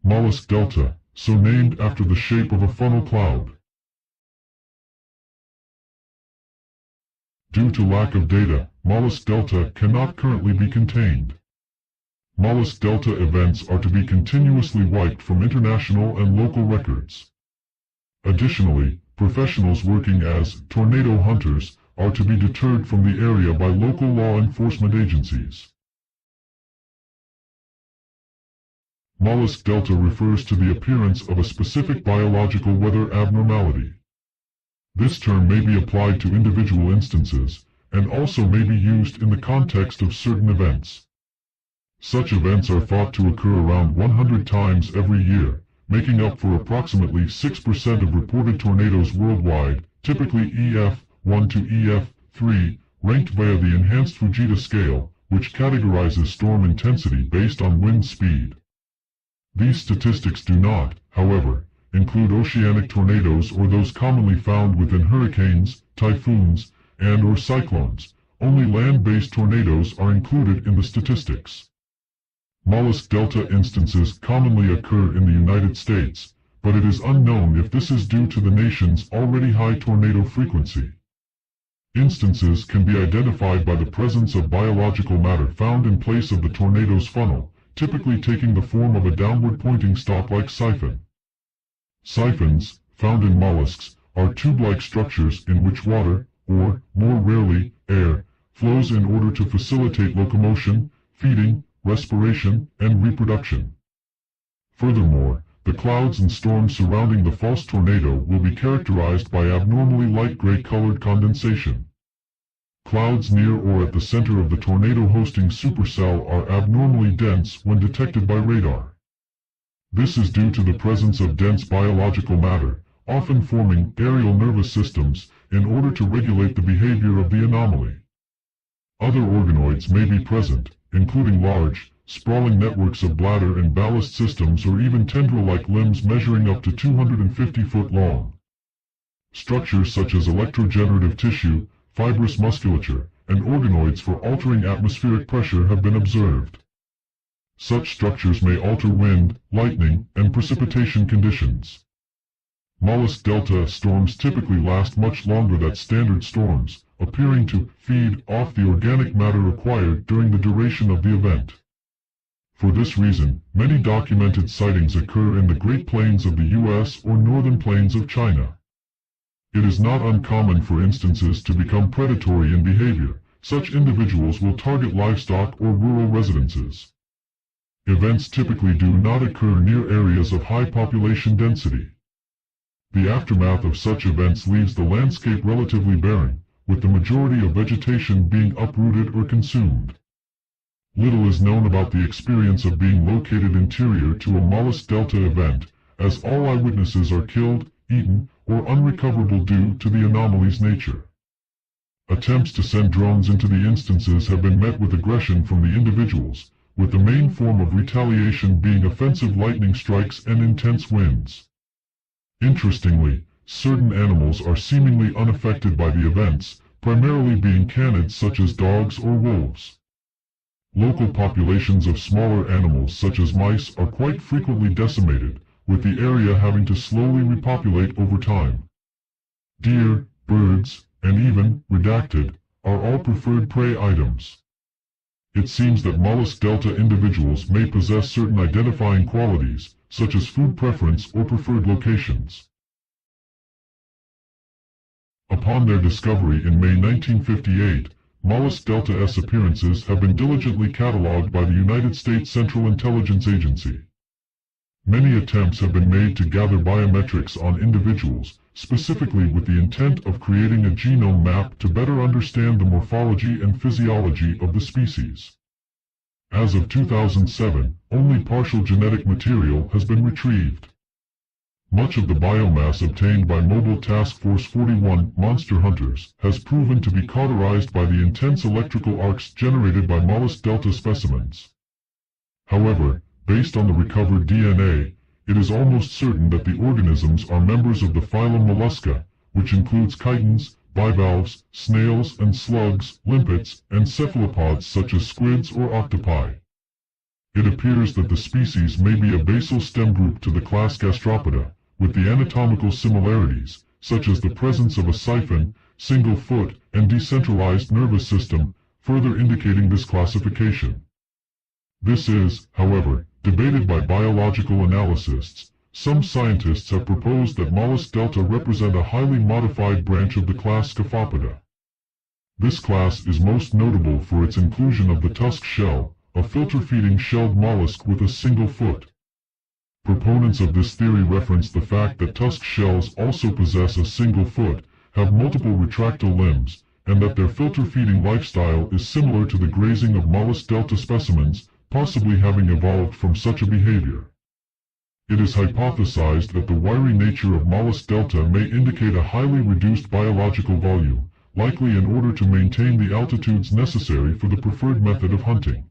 Mollusk-Δ, so named after the shape of a funnel cloud. Due to lack of data, Mollusk-Δ cannot currently be contained. Mollusk-Δ events are to be continuously wiped from international and local records. Additionally, professionals working as tornado hunters are to be deterred from the area by local law enforcement agencies. Mollusk-Δ refers to the appearance of a specific biological weather abnormality. This term may be applied to individual instances, and also may be used in the context of certain events. Such events are thought to occur around 100 times every year, making up for approximately 6% of reported tornadoes worldwide, typically EF1 to EF3, ranked via the enhanced Fujita scale, which categorizes storm intensity based on wind speed. These statistics do not, however, include oceanic tornadoes or those commonly found within hurricanes, typhoons, and/or cyclones. Only land-based tornadoes are included in the statistics. Mollusk-Δ instances commonly occur in the United States, but it is unknown if this is due to the nation's already high tornado frequency. Instances can be identified by the presence of biological matter found in place of the tornado's funnel, typically taking the form of a downward-pointing stalk-like siphon. Siphons, found in mollusks, are tube-like structures in which water, or, more rarely, air, flows in order to facilitate locomotion, feeding, respiration, and reproduction. Furthermore, the clouds and storms surrounding the false tornado will be characterized by abnormally light gray-colored condensation. Clouds near or at the center of the tornado-hosting supercell are abnormally dense when detected by radar. This is due to the presence of dense biological matter, often forming aerial nervous systems, in order to regulate the behavior of the anomaly. Other organoids may be present, including large, sprawling networks of bladder and ballast systems or even tendril-like limbs measuring up to 250 foot long. Structures such as electrogenerative tissue, fibrous musculature, and organoids for altering atmospheric pressure have been observed. Such structures may alter wind, lightning, and precipitation conditions. Mollusk-Δ storms typically last much longer than standard storms, appearing to feed off the organic matter acquired during the duration of the event. For this reason, many documented sightings occur in the Great Plains of the US or Northern Plains of China. It is not uncommon for instances to become predatory in behavior. Such individuals will target livestock or rural residences. Events typically do not occur near areas of high population density. The aftermath of such events leaves the landscape relatively barren, with the majority of vegetation being uprooted or consumed. Little is known about the experience of being located interior to a Mollusk-Δ event, as all eyewitnesses are killed, eaten, or unrecoverable due to the anomaly's nature. Attempts to send drones into the instances have been met with aggression from the individuals, with the main form of retaliation being offensive lightning strikes and intense winds. Interestingly, certain animals are seemingly unaffected by the events, primarily being canids such as dogs or wolves. Local populations of smaller animals such as mice are quite frequently decimated, with the area having to slowly repopulate over time. Deer, birds, and even, redacted, are all preferred prey items. It seems that Mollusk-Δ individuals may possess certain identifying qualities, such as food preference or preferred locations. Upon their discovery in May 1958, Mollusk-Δ's appearances have been diligently catalogued by the United States Central Intelligence Agency. Many attempts have been made to gather biometrics on individuals, specifically with the intent of creating a genome map to better understand the morphology and physiology of the species. As of 2007, only partial genetic material has been retrieved. Much of the biomass obtained by Mobile Task Force 41 monster hunters has proven to be cauterized by the intense electrical arcs generated by Mollusk-Δ specimens. However, based on the recovered DNA, it is almost certain that the organisms are members of the phylum Mollusca, which includes chitons, bivalves, snails and slugs, limpets, and cephalopods such as squids or octopi. It appears that the species may be a basal stem group to the class Gastropoda, with the anatomical similarities, such as the presence of a siphon, single foot, and decentralized nervous system, further indicating this classification. This is, however, debated by biological analysts. Some scientists have proposed that Mollusk-Delta represent a highly modified branch of the class Scaphopoda. This class is most notable for its inclusion of the tusk shell, a filter-feeding shelled mollusk with a single foot. Proponents of this theory reference the fact that tusk shells also possess a single foot, have multiple retractile limbs, and that their filter-feeding lifestyle is similar to the grazing of Mollusk-Delta specimens, possibly having evolved from such a behavior. It is hypothesized that the wiry nature of Mollusk-Delta may indicate a highly reduced biological volume, likely in order to maintain the altitudes necessary for the preferred method of hunting.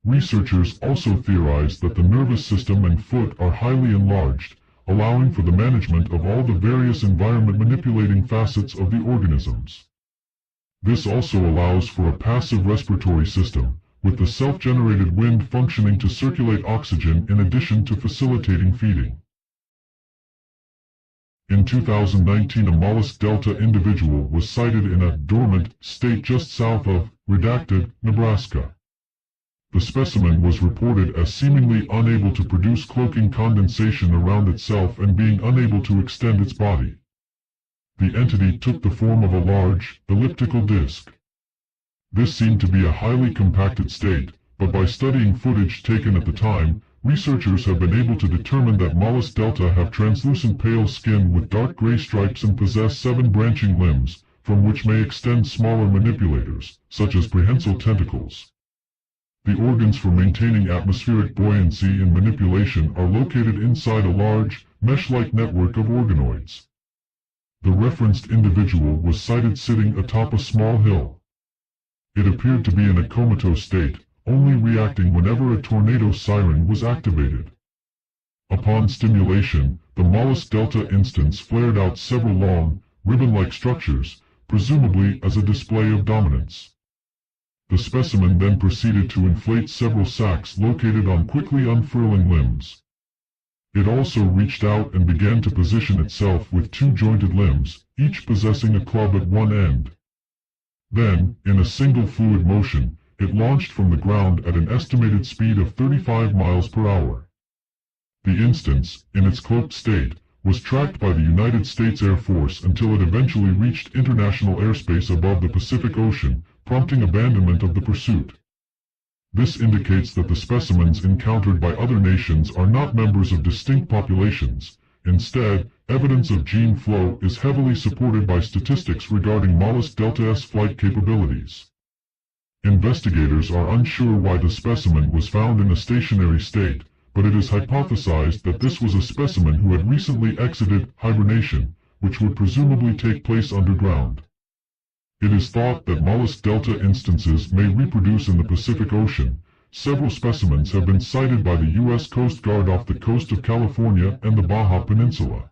Researchers also theorize that the nervous system and foot are highly enlarged, allowing for the management of all the various environment-manipulating facets of the organisms. This also allows for a passive respiratory system, with the self-generated wind functioning to circulate oxygen in addition to facilitating feeding. In 2019, a Mollusk-Delta individual was sighted in a dormant state just south of redacted, Nebraska. The specimen was reported as seemingly unable to produce cloaking condensation around itself and being unable to extend its body. The entity took the form of a large, elliptical disc. This seemed to be a highly compacted state, but by studying footage taken at the time, researchers have been able to determine that Mollusk-Delta have translucent pale skin with dark gray stripes and possess 7 branching limbs, from which may extend smaller manipulators, such as prehensile tentacles. The organs for maintaining atmospheric buoyancy and manipulation are located inside a large, mesh-like network of organoids. The referenced individual was sighted sitting atop a small hill. It appeared to be in a comatose state, only reacting whenever a tornado siren was activated. Upon stimulation, the Mollusk-Delta instance flared out several long, ribbon-like structures, presumably as a display of dominance. The specimen then proceeded to inflate several sacs located on quickly unfurling limbs. It also reached out and began to position itself with 2 jointed limbs, each possessing a club at one end. Then, in a single fluid motion, it launched from the ground at an estimated speed of 35 miles per hour. The instance, in its cloaked state, was tracked by the United States Air Force until it eventually reached international airspace above the Pacific Ocean, prompting abandonment of the pursuit. This indicates that the specimens encountered by other nations are not members of distinct populations. Instead, evidence of gene flow is heavily supported by statistics regarding Mollusk-Delta's flight capabilities. Investigators are unsure why the specimen was found in a stationary state, but it is hypothesized that this was a specimen who had recently exited hibernation, which would presumably take place underground. It is thought that Mollusk-Delta instances may reproduce in the Pacific Ocean. Several specimens have been sighted by the U.S. Coast Guard off the coast of California and the Baja Peninsula.